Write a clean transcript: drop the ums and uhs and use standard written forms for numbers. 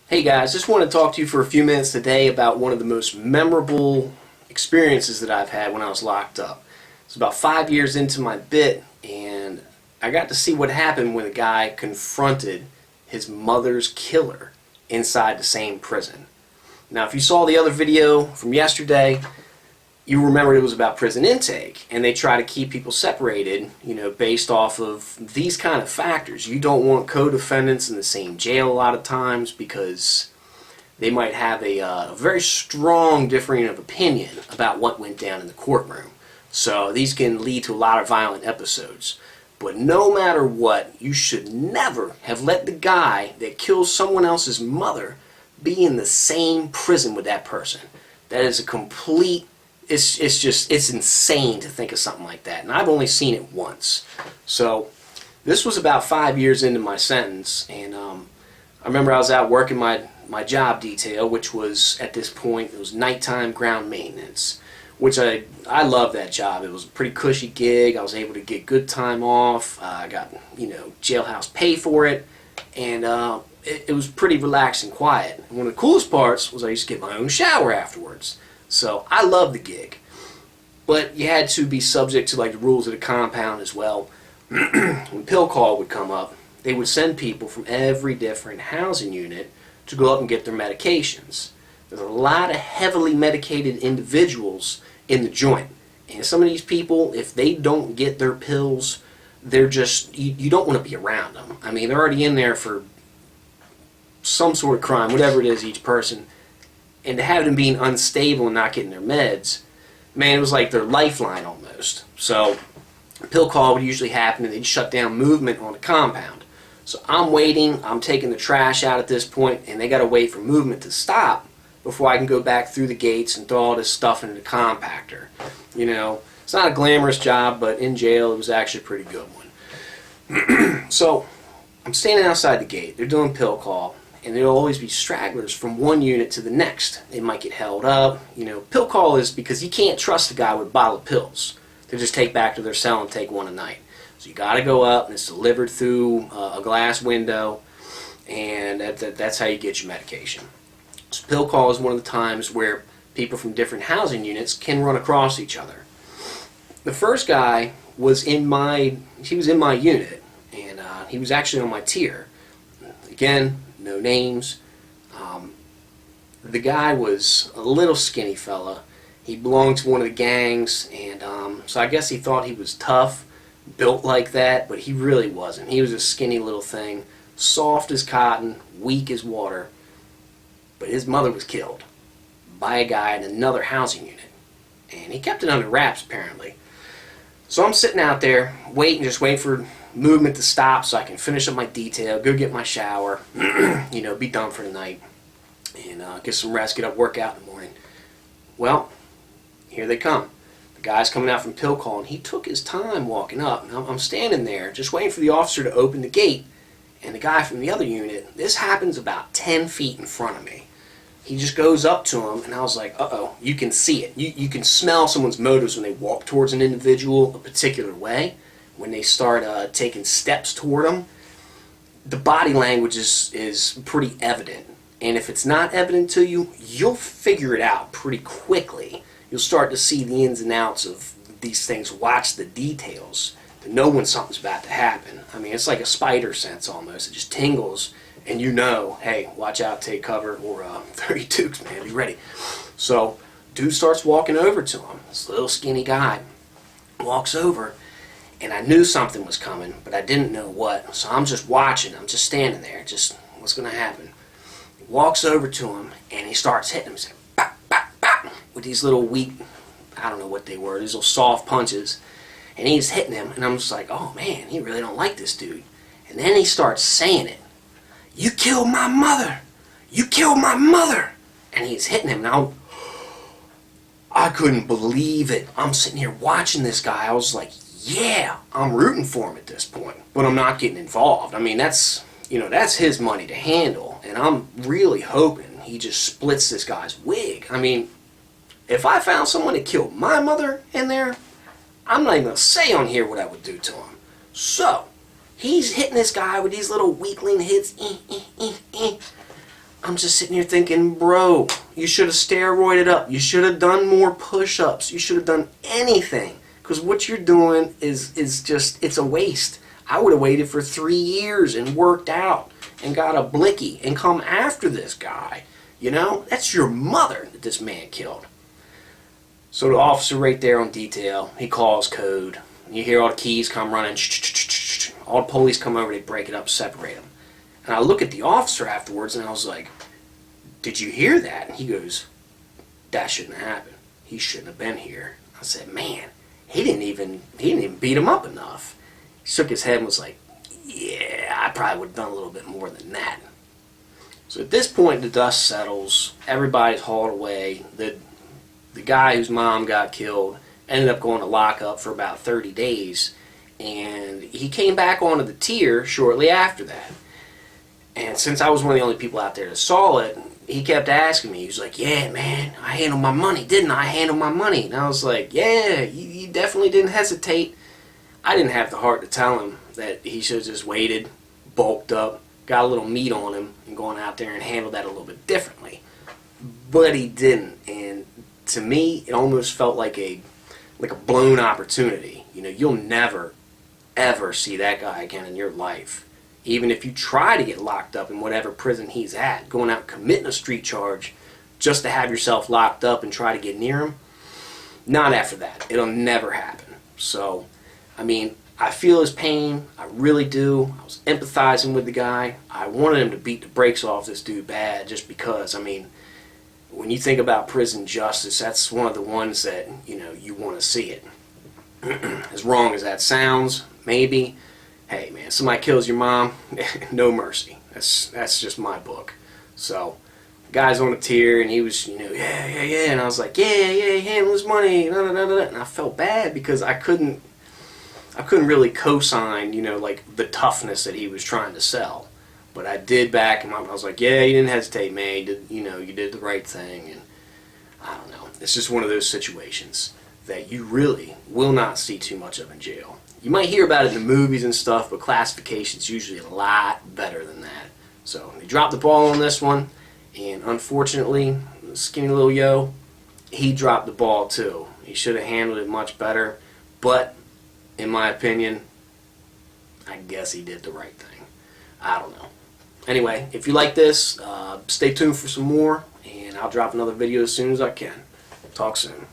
Hey guys, just want to talk to you for a few minutes today about one of the most memorable experiences that I've had when I was locked up. It's about 5 years into my bit, and I got to see what happened when a guy confronted his mother's killer inside the same prison. Now, if you saw the other video from yesterday, you remember it was about prison intake, and they try to keep people separated, based off of these kind of factors. You don't want co-defendants in the same jail a lot of times because they might have a very strong differing of opinion about what went down in the courtroom. So these can lead to a lot of violent episodes. But no matter what, you should never have let the guy that kills someone else's mother be in the same prison with that person. That is a complete... It's insane to think of something like that. And I've only seen it once. So this was about 5 years into my sentence, and I remember I was out working my job detail, which was, at this point, it was nighttime ground maintenance, which I loved that job. It was a pretty cushy gig. I was able to get good time off. I got, jailhouse pay for it, and it was pretty relaxed and quiet. And one of the coolest parts was I used to get my own shower afterwards. So I loved the gig, but you had to be subject to the rules of the compound as well. When pill call would come up, they would send people from every different housing unit to go up and get their medications. There's a lot of heavily medicated individuals in the joint, and some of these people, if they don't get their pills, they're just, you don't want to be around them. I mean, they're already in there for some sort of crime, whatever it is each person. And to have them being unstable and not getting their meds, man, it was like their lifeline almost. So pill call would usually happen and they'd shut down movement on the compound. So I'm waiting, I'm taking the trash out at this point, and they got to wait for movement to stop before I can go back through the gates and throw all this stuff into the compactor. It's not a glamorous job, but in jail it was actually a pretty good one. So I'm standing outside the gate, they're doing pill call. And there'll always be stragglers from one unit to the next. They might get held up. Pill call is because you can't trust a guy with a bottle of pills to just take back to their cell and take one a night. So you got to go up, and it's delivered through a glass window, and that's how you get your medication. So pill call is one of the times where people from different housing units can run across each other. The first guy was in my unit, and he was actually on my tier. Again, no names. The guy was a little skinny fella. He belonged to one of the gangs, and so I guess he thought he was tough, built like that, but he really wasn't. He was a skinny little thing, soft as cotton, weak as water. But his mother was killed by a guy in another housing unit, and he kept it under wraps apparently. So I'm sitting out there just waiting for movement to stop so I can finish up my detail, go get my shower, be done for the night, and get some rest, get up, work out in the morning. Well, here they come. The guy's coming out from pill call, and he took his time walking up. And I'm standing there just waiting for the officer to open the gate, and the guy from the other unit, this happens about 10 feet in front of me. He just goes up to him, and I was like, uh-oh, you can see it. You can smell someone's motives when they walk towards an individual a particular way. When they start taking steps toward them, the body language is pretty evident. And if it's not evident to you, you'll figure it out pretty quickly. You'll start to see the ins and outs of these things, watch the details, to know when something's about to happen. I mean, it's like a spider sense almost. It just tingles, and hey, watch out, take cover, or 32s, man, be ready. So, dude starts walking over to him. This little skinny guy walks over, and I knew something was coming, but I didn't know what. So I'm just watching. I'm just standing there. Just, what's going to happen? He walks over to him, and he starts hitting him. He's like, bop, bop, bop, with these little weak, I don't know what they were, these little soft punches. And he's hitting him, and I'm just like, oh man, he really don't like this dude. And then he starts saying it. You killed my mother. You killed my mother. And he's hitting him. Now, I couldn't believe it. I'm sitting here watching this guy. I was like, yeah, I'm rooting for him at this point, but I'm not getting involved. I mean, that's his money to handle, and I'm really hoping he just splits this guy's wig. I mean, if I found someone that killed my mother in there, I'm not even going to say on here what I would do to him. So, he's hitting this guy with these little weakling hits. I'm just sitting here thinking, bro, you should have steroided up. You should have done more push-ups. You should have done anything. Because what you're doing is just, it's a waste. I would have waited for 3 years and worked out and got a blicky and come after this guy. You know, that's your mother that this man killed. So the officer right there on detail, he calls code. You hear all the keys come running. All the police come over, they break it up, separate them. And I look at the officer afterwards and I was like, did you hear that? And he goes, that shouldn't have happened. He shouldn't have been here. I said, man, he didn't even beat him up enough. He shook his head and was like, yeah, I probably would have done a little bit more than that. So at this point, the dust settles. Everybody's hauled away. The guy whose mom got killed ended up going to lockup for about 30 days. And he came back onto the tier shortly after that. And since I was one of the only people out there that saw it, he kept asking me. He was like, yeah, man, I handled my money, didn't I? I handled my money. And I was like, yeah, you definitely didn't hesitate. I didn't have the heart to tell him that he should have just waited, bulked up, got a little meat on him, and gone out there and handled that a little bit differently. But he didn't. And to me, it almost felt like a blown opportunity. You know, you'll never, ever see that guy again in your life. Even if you try to get locked up in whatever prison he's at, going out committing a street charge just to have yourself locked up and try to get near him, not after that. It'll never happen. So, I mean, I feel his pain. I really do. I was empathizing with the guy. I wanted him to beat the brakes off this dude bad just because, I mean, when you think about prison justice, that's one of the ones that, you know, you want to see it. As wrong as that sounds, maybe. Hey man, somebody kills your mom, no mercy. That's just my book. So, the guy's on a tier, and he was, you know, yeah, and I was like, yeah, handle his money, and I felt bad because I couldn't really co-sign, you know, like the toughness that he was trying to sell. But I did back him up. I was like, yeah, you didn't hesitate, man. You did the right thing, and I don't know. It's just one of those situations that you really will not see too much of in jail. You might hear about it in the movies and stuff, but classification's usually a lot better than that. So they dropped the ball on this one, and unfortunately, the skinny little yo, he dropped the ball too. He should have handled it much better, but in my opinion, I guess he did the right thing. I don't know. Anyway, if you like this, stay tuned for some more, and I'll drop another video as soon as I can. Talk soon.